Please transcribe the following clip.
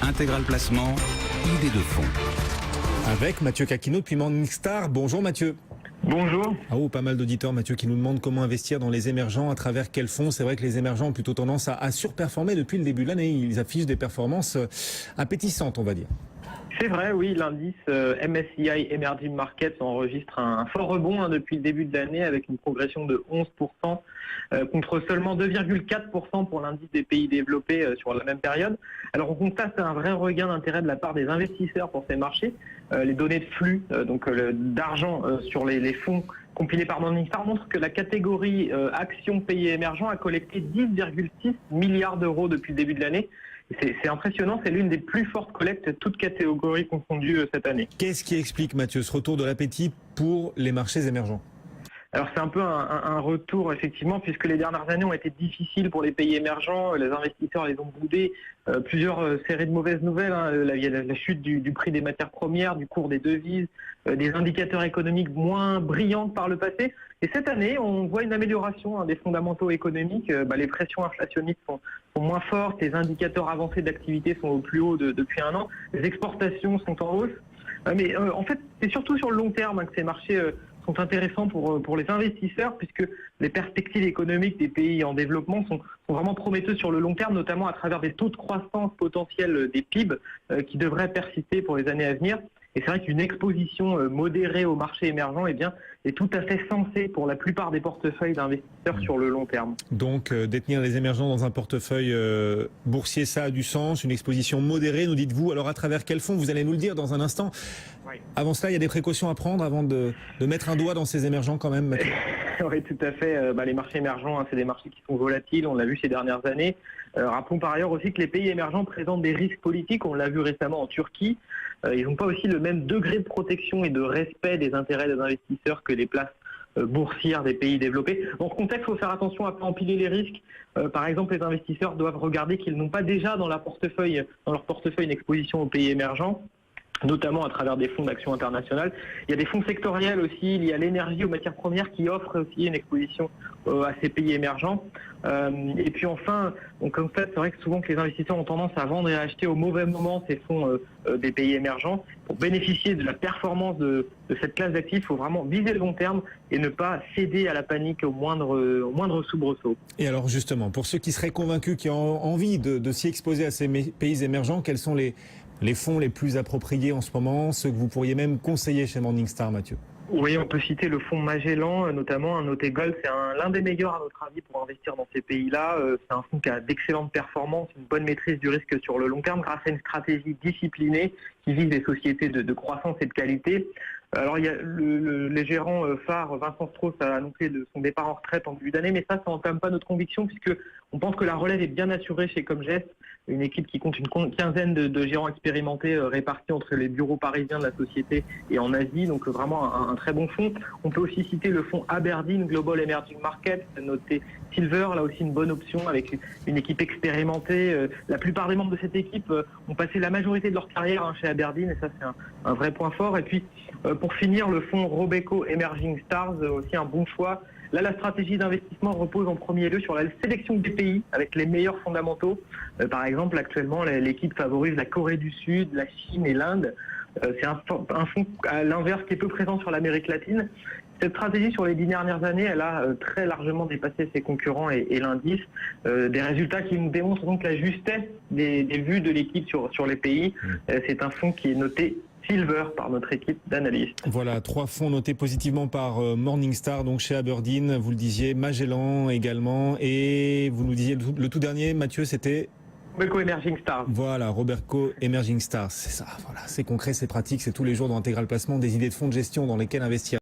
Intégral Placement, idée de fonds. Avec Mathieu Caquino depuis Morningstar. Bonjour Mathieu. Bonjour. Pas mal d'auditeurs, Mathieu, qui nous demandent comment investir dans les émergents, à travers quels fonds. C'est vrai que les émergents ont plutôt tendance à surperformer depuis le début de l'année. Ils affichent des performances appétissantes, on va dire. C'est vrai, oui, l'indice MSCI Emerging Markets enregistre un fort rebond depuis le début de l'année avec une progression de 11% contre seulement 2,4% pour l'indice des pays développés sur la même période. Alors on constate un vrai regain d'intérêt de la part des investisseurs pour ces marchés. Les données de flux, d'argent sur les fonds compilés par Morningstar montrent que la catégorie actions pays émergents a collecté 10,6 milliards d'euros depuis le début de l'année. C'est impressionnant, c'est l'une des plus fortes collectes, toutes catégories confondues cette année. Qu'est-ce qui explique, Mathieu, ce retour de l'appétit pour les marchés émergents ? Alors c'est un peu un retour effectivement, puisque les dernières années ont été difficiles pour les pays émergents, les investisseurs les ont boudés, plusieurs séries de mauvaises nouvelles, il y a la chute du prix des matières premières, du cours des devises, des indicateurs économiques moins brillants que par le passé. Et cette année, on voit une amélioration des fondamentaux économiques, les pressions inflationnistes sont moins fortes, les indicateurs avancés d'activité sont au plus haut depuis un an, les exportations sont en hausse. Mais en fait, c'est surtout sur le long terme que ces marchés sont intéressants pour les investisseurs, puisque les perspectives économiques des pays en développement sont vraiment prometteuses sur le long terme, notamment à travers des taux de croissance potentiels des PIB qui devraient persister pour les années à venir. Et c'est vrai qu'une exposition modérée au marché émergent est tout à fait sensée pour la plupart des portefeuilles d'investisseurs sur le long terme. Donc détenir les émergents dans un portefeuille boursier, ça a du sens, une exposition modérée, nous dites-vous. Alors à travers quel fonds, vous allez nous le dire dans un instant. Oui. Avant cela, il y a des précautions à prendre avant de mettre un doigt dans ces émergents quand même, Mathieu. Oui, tout à fait. Les marchés émergents, c'est des marchés qui sont volatiles, on l'a vu ces dernières années. Rappelons par ailleurs aussi que les pays émergents présentent des risques politiques, on l'a vu récemment en Turquie. Ils n'ont pas aussi le même degré de protection et de respect des intérêts des investisseurs que les places boursières des pays développés. Dans ce contexte, il faut faire attention à ne pas empiler les risques. Par exemple, les investisseurs doivent regarder qu'ils n'ont pas déjà dans leur portefeuille une exposition aux pays émergents, notamment à travers des fonds d'action internationale. Il y a des fonds sectoriels aussi, il y a l'énergie aux matières premières qui offrent aussi une exposition à ces pays émergents. Et puis enfin, on constate, c'est vrai que souvent que les investisseurs ont tendance à vendre et à acheter au mauvais moment ces fonds des pays émergents. Pour bénéficier de la performance de cette classe d'actifs, il faut vraiment viser le long terme et ne pas céder à la panique au moindre soubresaut. Et alors justement, pour ceux qui seraient convaincus, qui ont envie de s'y exposer à ces pays émergents, quels sont les fonds les plus appropriés en ce moment, ceux que vous pourriez même conseiller chez Morningstar, Mathieu? Oui, on peut citer le fonds Magellan, notamment un noté Gold. C'est l'un des meilleurs à notre avis pour investir dans ces pays-là. C'est un fonds qui a d'excellentes performances, une bonne maîtrise du risque sur le long terme grâce à une stratégie disciplinée qui vise des sociétés de croissance et de qualité. Alors il y a les gérants phares, Vincent Strauss a annoncé son départ en retraite en début d'année, mais ça n'entame pas notre conviction puisque on pense que la relève est bien assurée chez Comgest, une équipe qui compte une quinzaine de gérants expérimentés répartis entre les bureaux parisiens de la société et en Asie, donc vraiment un très bon fonds. On peut aussi citer le fonds Aberdeen Global Emerging Markets, noté Silver, là aussi une bonne option avec une équipe expérimentée. La plupart des membres de cette équipe ont passé la majorité de leur carrière chez Aberdeen et ça c'est un vrai point fort. Et puis pour finir, le fonds Robeco Emerging Stars, aussi un bon choix. Là, la stratégie d'investissement repose en premier lieu sur la sélection des pays avec les meilleurs fondamentaux. Par exemple, actuellement, l'équipe favorise la Corée du Sud, la Chine et l'Inde. C'est un fonds à l'inverse qui est peu présent sur l'Amérique latine. Cette stratégie, sur les 10 dernières années, elle a très largement dépassé ses concurrents et l'indice. Des résultats qui nous démontrent donc la justesse des vues de l'équipe sur les pays. C'est un fonds qui est noté Silver par notre équipe d'analystes. Voilà, 3 fonds notés positivement par Morningstar, donc chez Aberdeen, vous le disiez, Magellan également, et vous nous disiez le tout dernier, Mathieu, c'était Robeco Emerging Stars. Voilà, Robeco Emerging Stars, c'est ça, voilà, c'est concret, c'est pratique, c'est tous les jours dans Intégral Placement, des idées de fonds de gestion dans lesquels investir.